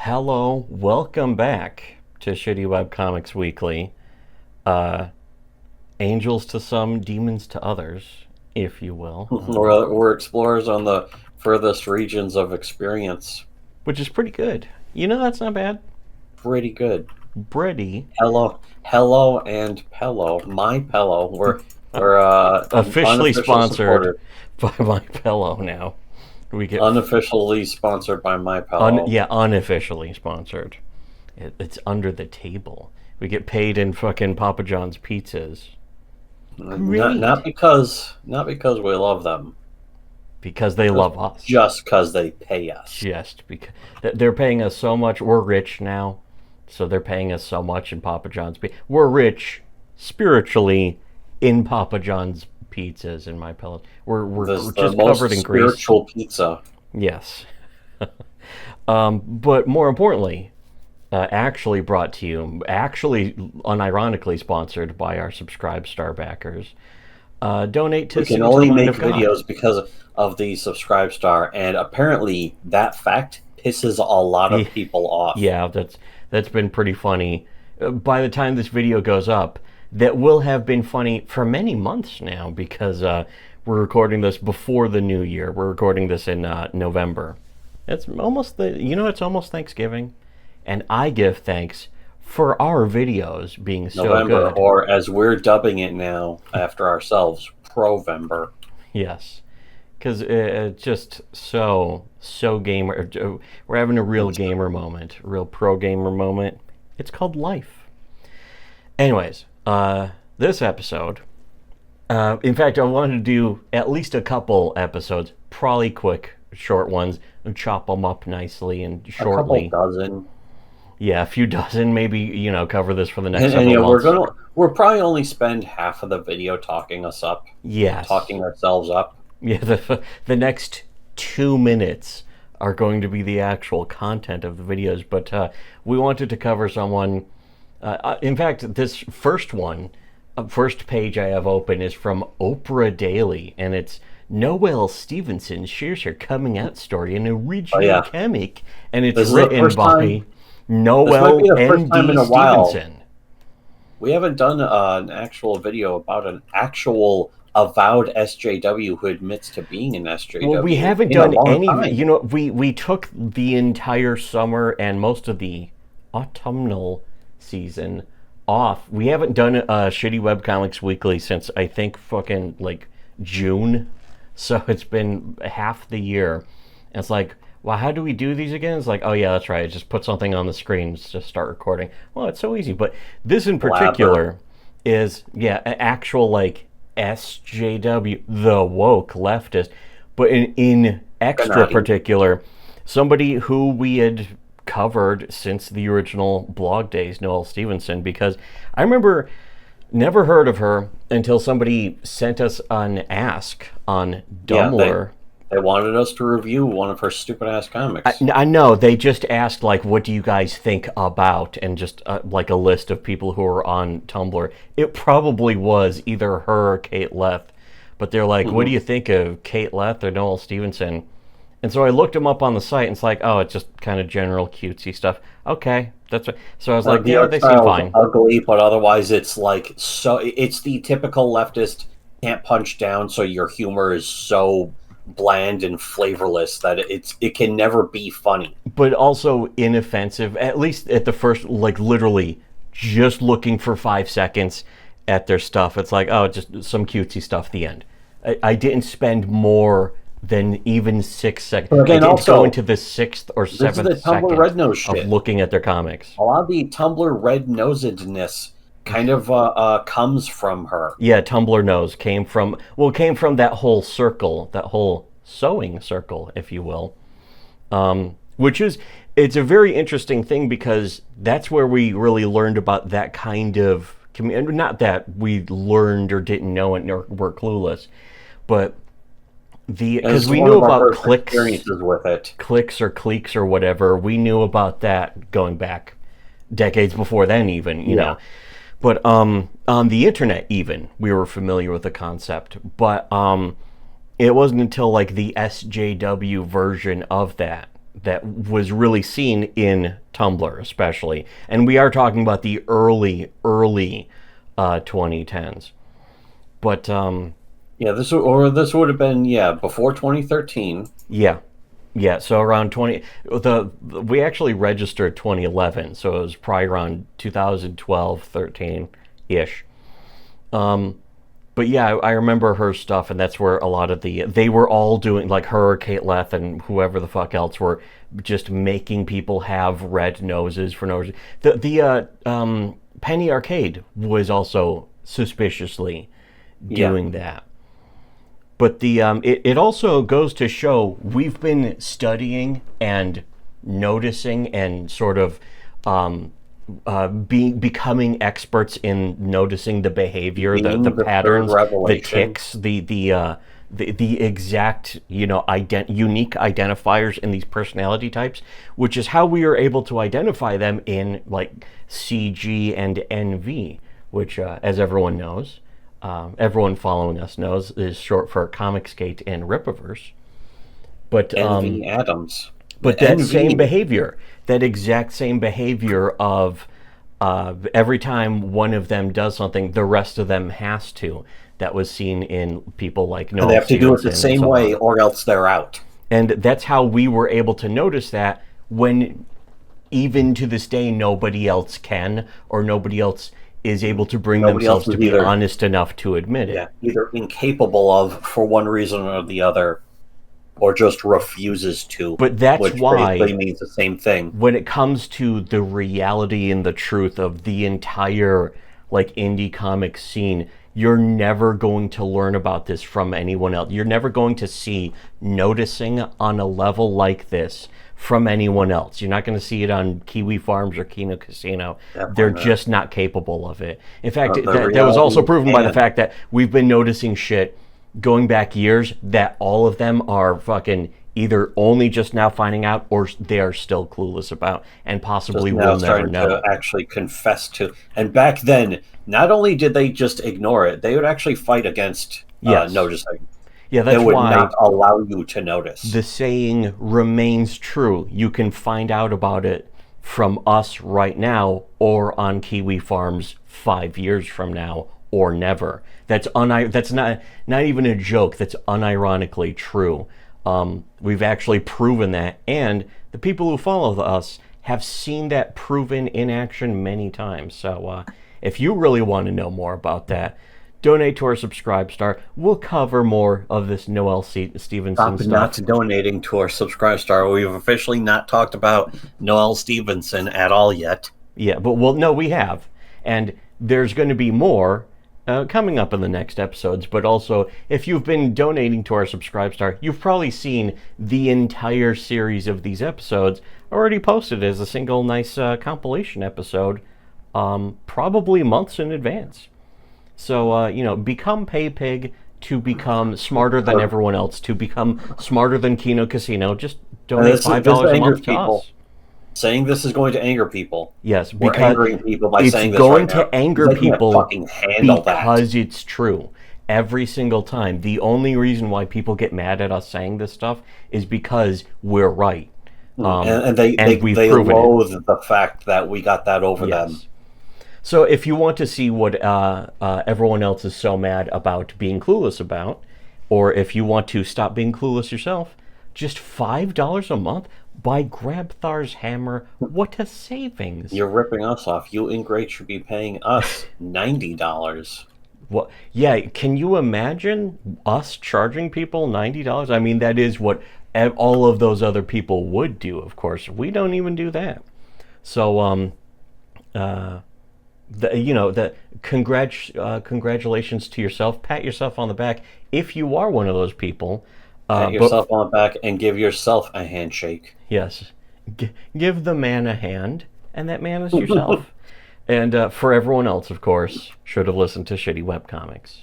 Hello, welcome back to Shittywebcomics Weekly. Uh, Angels to some, demons to others, if you will. We're explorers on the furthest regions of experience. Which is pretty good. You know, that's not bad. Pretty good. Bready. Hello, and Pello. My Pello. We're Officially unofficial sponsored supporter. by My Pillow now. We get Unofficially sponsored by My Pello. unofficially sponsored. It's under the table. We get paid in fucking Papa John's pizzas. Not because we love them. Because they love us. Just because they pay us. Just because they're paying us so much. We're rich now, so they're paying us so much in Papa John's. We're rich spiritually in Papa John's pizzas and My Pillow. We're just covered in grease. Spiritual pizza. Yes. But more importantly, actually brought to you, actually unironically sponsored by our Subscribe Star backers. Donate to. We can only make videos because of the Subscribe Star, and apparently that fact pisses a lot of people off. Yeah, that's been pretty funny. By the time this video goes up, that will have been funny for many months now, because we're recording this before the new year. We're recording this in November. It's almost it's almost Thanksgiving, and I give thanks for our videos being so November, good. or as we're dubbing it now after ourselves, Provember. Yes, because it's just so gamer. We're having a real gamer moment, a real pro gamer moment. It's called life. Anyways, this episode, in fact, I wanted to do at least a couple episodes, probably quick, short ones, and chop them up nicely and shortly. A couple dozen. Yeah, a few dozen, maybe, cover this for the next several months. We'll probably only spend half of the video talking us up. Yes. Talking ourselves up. Yeah, the next 2 minutes are going to be the actual content of the videos, but we wanted to cover someone. In fact, this first page I have open is from Oprah Daily, and it's Noelle Stevenson shares her coming out story in a regional comic, and it's written by Noelle N.D. Stevenson. We haven't done an actual video about an actual avowed SJW who admits to being an SJW. Well, we haven't done any. We took the entire summer and most of the autumnal season off. We haven't done Shitty Webcomics Weekly since I think fucking like June. So it's been half the year. And it's like, well, how do we do these again? It's like, oh yeah, that's right. Just put something on the screen, just start recording. Well, it's so easy. But this in particular is, an actual like SJW, the woke leftist. But in extra particular, somebody who we had covered since the original blog days, Noelle Stevenson, because I remember never heard of her until somebody sent us an ask on Dumbler. They wanted us to review one of her stupid-ass comics. I know. They just asked, like, what do you guys think about, and just, like, a list of people who are on Tumblr. It probably was either her or Kate Leth. But they're like, what do you think of Kate Leth or Noelle Stevenson? And so I looked them up on the site, and it's like, oh, it's just kind of general cutesy stuff. Okay, that's what. So I was like, yeah, they seem fine. Ugly, but otherwise it's like it's the typical leftist can't punch down, so your humor is so bland and flavorless that it can never be funny. But also inoffensive, at least at the first, like literally just looking for 5 seconds at their stuff. It's like, oh, just some cutesy stuff at the end. I didn't spend more than even 6 seconds. Again, I didn't go into the 6th or 7th second of looking at their comics. A lot of the Tumblr red-nosedness kind of comes from her. Yeah, Tumblr nose came from that whole circle, that whole sewing circle, if you will. It's a very interesting thing, because that's where we really learned about that kind of community. Not that we learned or didn't know it or were clueless, but because we knew about clicks or cliques or whatever. We knew about that going back decades before then, even, you know. But on the internet, even, we were familiar with the concept. But it wasn't until like the SJW version of that that was really seen in Tumblr, especially. And we are talking about the early 2010s. But this would have been before 2013. Yeah. So around we actually registered 2011, so it was probably around 2012, 13 ish. But yeah, I remember her stuff, and that's where a lot of they were all doing, like her, Kate Leth, and whoever the fuck else were just making people have red noses for no reason. The Penny Arcade was also suspiciously doing that. But it also goes to show we've been studying and noticing and sort of becoming experts in noticing the behavior, the patterns, the tics, the exact unique identifiers in these personality types, which is how we are able to identify them in like CG and NV, which as everyone knows, everyone following us knows, is short for Comicsgate and Rippaverse. But NV Adams. But that same behavior, that exact same behavior of every time one of them does something, the rest of them has to. That was seen in people like Noel. And they have to do it the same way, or else they're out. And that's how we were able to notice that, when even to this day nobody else can, or nobody else is able to bring themselves to be honest enough to admit it. Yeah, either incapable of, for one reason or the other, or just refuses to. But that's which why basically means the same thing. When it comes to the reality and the truth of the entire like indie comic scene, you're never going to learn about this from anyone else. You're never going to see noticing on a level like this from anyone else. You're not going to see it on Kiwi Farms or Kino Casino. They're just not capable of it. In fact, that was also proven by the fact that we've been noticing shit going back years that all of them are fucking either only just now finding out, or they are still clueless about, and possibly will never know. To actually confess to. And back then, not only did they just ignore it, they would actually fight against noticing. Yeah, that's why they would not allow you to notice. The saying remains true. You can find out about it from us right now, or on Kiwi Farms 5 years from now, or never. That's not even a joke. That's unironically true. We've actually proven that, and the people who follow us have seen that proven in action many times. So if you really want to know more about that, donate to our Subscribe Star. We'll cover more of this Noel Stevenson stuff. Not donating to our Subscribe Star. We've officially not talked about Noel Stevenson at all yet. Yeah, but we have. And there's going to be more coming up in the next episodes. But also, if you've been donating to our Subscribe Star, you've probably seen the entire series of these episodes already posted as a single nice compilation episode, probably months in advance. So, become PayPig to become smarter than everyone else, to become smarter than Kino Casino. Just donate $5 a month to us. Saying this is going to anger people. Yes, we're because angering people by saying this it's going right to now. anger people because that. It's true. Every single time. The only reason why people get mad at us saying this stuff is because we're right. And they loathe the fact that we got that over them. So if you want to see what everyone else is so mad about being clueless about, or if you want to stop being clueless yourself, just $5 a month, buy Grabthar's Hammer. What a savings! You're ripping us off. You ingrate should be paying us $90. What? Yeah, can you imagine us charging people $90? I mean, that is what all of those other people would do, of course. We don't even do that. So, congratulations to yourself. Pat yourself on the back if you are one of those people. Pat yourself on the back and give yourself a handshake. Yes. Give the man a hand, and that man is yourself. And for everyone else, of course, should have listened to Shitty Webcomics.